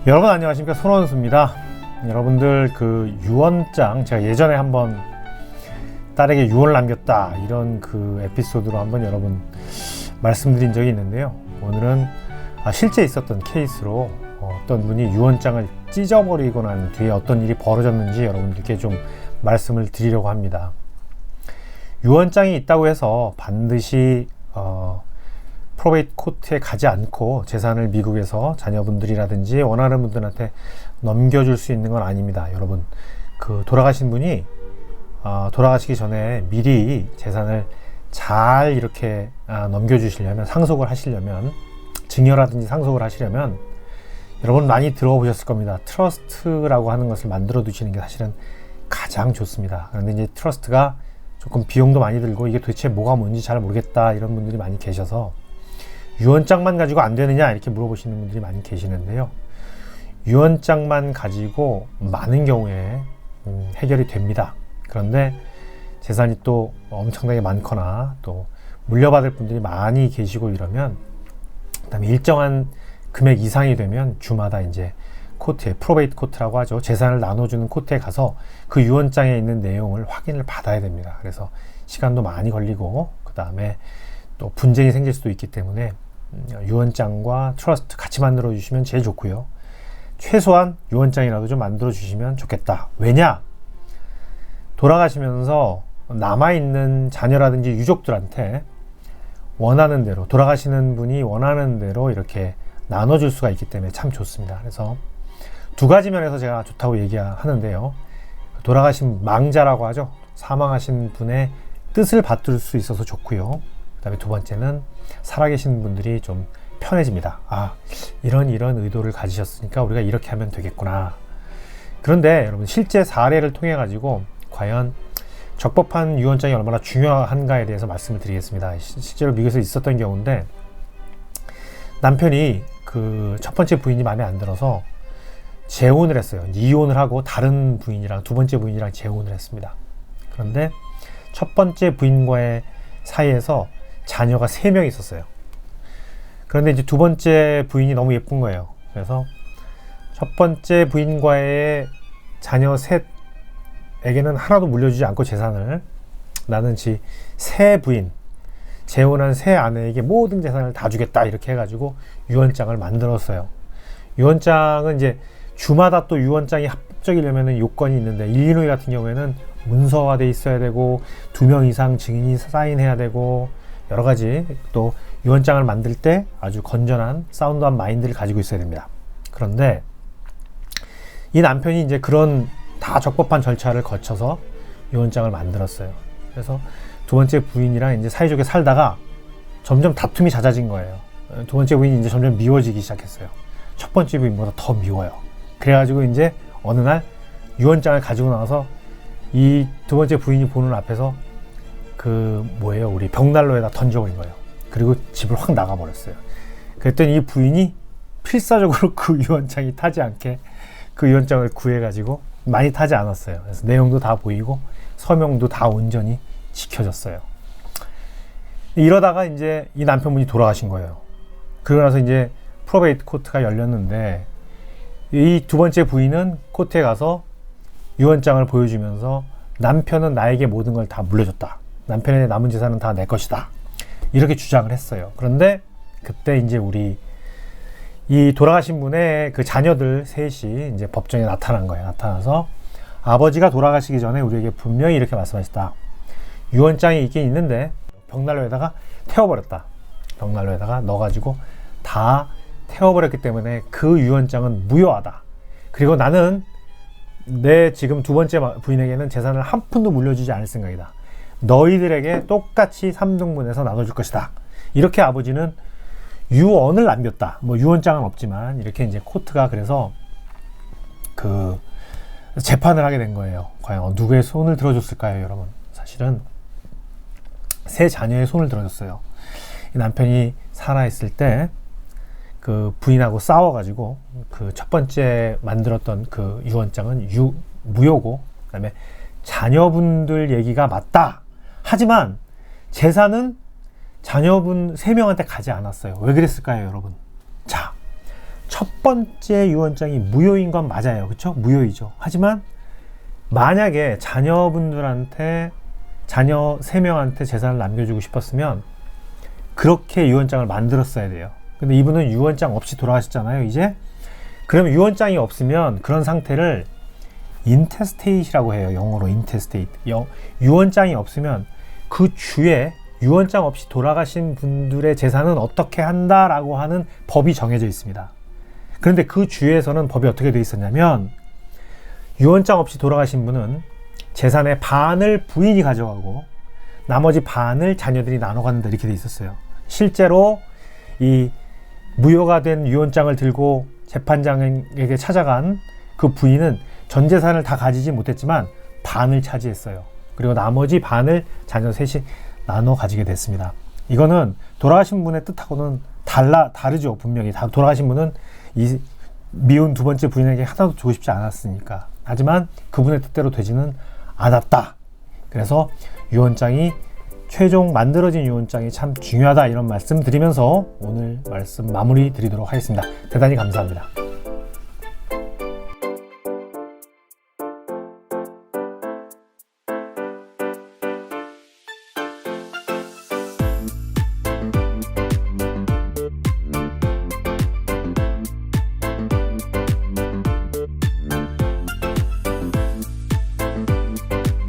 여러분 안녕하십니까, 손원수입니다. 여러분들 그 유언장, 제가 예전에 한번 딸에게 유언을 남겼다 이런 그 에피소드로 한번 여러분 말씀드린 적이 있는데요. 오늘은 실제 있었던 케이스로 어떤 분이 유언장을 찢어버리고 난 뒤에 어떤 일이 벌어졌는지 여러분들께 좀 말씀을 드리려고 합니다. 유언장이 있다고 해서 반드시 프로베이트 코트에 가지 않고 재산을 미국에서 자녀분들이라든지 원하는 분들한테 넘겨줄 수 있는 건 아닙니다. 여러분, 그 돌아가신 분이 돌아가시기 전에 미리 재산을 잘 이렇게 넘겨주시려면, 상속을 하시려면, 증여라든지 상속을 하시려면 여러분 많이 들어보셨을 겁니다. 트러스트라고 하는 것을 만들어 두시는 게 사실은 가장 좋습니다. 그런데 이제 트러스트가 조금 비용도 많이 들고 이게 도대체 뭐가 뭔지 잘 모르겠다 이런 분들이 많이 계셔서 유언장만 가지고 안 되느냐 이렇게 물어보시는 분들이 많이 계시는데요. 유언장만 가지고 많은 경우에 해결이 됩니다. 그런데 재산이 또 엄청나게 많거나 또 물려받을 분들이 많이 계시고 이러면, 그다음에 일정한 금액 이상이 되면 주마다 이제 코트에, 프로베이트 코트라고 하죠, 재산을 나눠주는 코트에 가서 그 유언장에 있는 내용을 확인을 받아야 됩니다. 그래서 시간도 많이 걸리고 그 다음에 또 분쟁이 생길 수도 있기 때문에 유언장과 트러스트 같이 만들어 주시면 제일 좋고요. 최소한 유언장이라도 좀 만들어 주시면 좋겠다. 왜냐? 돌아가시면서 남아있는 자녀라든지 유족들한테 원하는 대로, 돌아가시는 분이 원하는 대로 이렇게 나눠줄 수가 있기 때문에 참 좋습니다. 그래서 두 가지 면에서 제가 좋다고 얘기하는데요. 돌아가신 망자라고 하죠. 사망하신 분의 뜻을 받들 수 있어서 좋고요. 그 다음에 두 번째는 살아계신 분들이 좀 편해집니다. 이런 의도를 가지셨으니까 우리가 이렇게 하면 되겠구나. 그런데 여러분, 실제 사례를 통해 가지고 과연 적법한 유언장이 얼마나 중요한가에 대해서 말씀을 드리겠습니다. 실제로 미국에서 있었던 경우인데, 남편이 그 첫 번째 부인이 마음에 안 들어서 재혼을 했어요. 이혼을 하고 다른 부인이랑, 두 번째 부인이랑 재혼을 했습니다. 그런데 첫 번째 부인과의 사이에서 자녀가 3명 있었어요. 그런데 이제 두 번째 부인이 너무 예쁜 거예요. 그래서 첫 번째 부인과의 자녀 셋에게는 하나도 물려주지 않고 재산을, 나는 새 부인, 재혼한 새 아내에게 모든 재산을 다 주겠다 이렇게 해가지고 유언장을 만들었어요. 유언장은 이제 주마다 또 유언장이 합법적이려면 요건이 있는데, 일리노이 같은 경우에는 문서화돼 있어야 되고 2명 이상 증인이 사인해야 되고 여러 가지, 또 유언장을 만들 때 아주 건전한 사운드한 마인드를 가지고 있어야 됩니다. 그런데 이 남편이 이제 그런 다 적법한 절차를 거쳐서 유언장을 만들었어요. 그래서 두 번째 부인이랑 이제 사이좋게 살다가 점점 다툼이 잦아진 거예요. 두 번째 부인이 이제 점점 미워지기 시작했어요. 첫 번째 부인보다 더 미워요. 그래가지고 이제 어느 날 유언장을 가지고 나와서 이 두 번째 부인이 보는 앞에서 우리 벽난로에다 던져버린 거예요. 그리고 집을 확 나가버렸어요. 그랬더니 이 부인이 필사적으로 그 유언장이 타지 않게 그 유언장을 구해가지고, 많이 타지 않았어요. 그래서 내용도 다 보이고 서명도 다 온전히 지켜졌어요. 이러다가 이제 이 남편분이 돌아가신 거예요. 그러고 나서 이제 프로베이트 코트가 열렸는데, 이 두 번째 부인은 코트에 가서 유언장을 보여주면서 남편은 나에게 모든 걸 다 물려줬다. 남편의 남은 재산은 다 내 것이다. 이렇게 주장을 했어요. 그런데 그때 이제 이 돌아가신 분의 그 자녀들 셋이 이제 법정에 나타난 거예요. 나타나서 아버지가 돌아가시기 전에 우리에게 분명히 이렇게 말씀하셨다. 유언장이 있긴 있는데 벽난로에다가 태워버렸다. 벽난로에다가 넣어가지고 다 태워버렸기 때문에 그 유언장은 무효하다. 그리고 나는 내 지금 두 번째 부인에게는 재산을 한 푼도 물려주지 않을 생각이다. 너희들에게 똑같이 3등분해서 나눠줄 것이다. 이렇게 아버지는 유언을 남겼다. 유언장은 없지만 이렇게 이제 코트가 그래서 그 재판을 하게 된 거예요. 과연 누구의 손을 들어줬을까요, 여러분? 사실은 세 자녀의 손을 들어줬어요. 이 남편이 살아있을 때 그 부인하고 싸워가지고 그 첫 번째 만들었던 그 유언장은 무효고, 그 다음에 자녀분들 얘기가 맞다. 하지만 재산은 자녀분 3명한테 가지 않았어요. 왜 그랬을까요, 여러분? 자, 첫 번째 유언장이 무효인 건 맞아요. 그렇죠? 무효이죠. 하지만 만약에 자녀분들한테 자녀 3명한테 재산을 남겨주고 싶었으면 그렇게 유언장을 만들었어야 돼요. 근데 이분은 유언장 없이 돌아가셨잖아요. 이제 그러면 유언장이 없으면 그런 상태를 인테스테이트라고 해요. 영어로 인테스테이트. 유언장이 없으면 그 주에 유언장 없이 돌아가신 분들의 재산은 어떻게 한다라고 하는 법이 정해져 있습니다. 그런데 그 주에서는 법이 어떻게 되어 있었냐면 유언장 없이 돌아가신 분은 재산의 반을 부인이 가져가고 나머지 반을 자녀들이 나눠 갖는다 이렇게 되어 있었어요. 실제로 이 무효가 된 유언장을 들고 재판장에게 찾아간 그 부인은 전 재산을 다 가지지 못했지만 반을 차지했어요. 그리고 나머지 반을 자녀 셋이 나눠 가지게 됐습니다. 이거는 돌아가신 분의 뜻하고는 다르죠. 분명히 돌아가신 분은 이 미운 두 번째 부인에게 하나도 주고 싶지 않았으니까. 하지만 그분의 뜻대로 되지는 않았다. 그래서 유언장이 최종 만들어진 유언장이 참 중요하다 이런 말씀 드리면서 오늘 말씀 마무리 드리도록 하겠습니다. 대단히 감사합니다.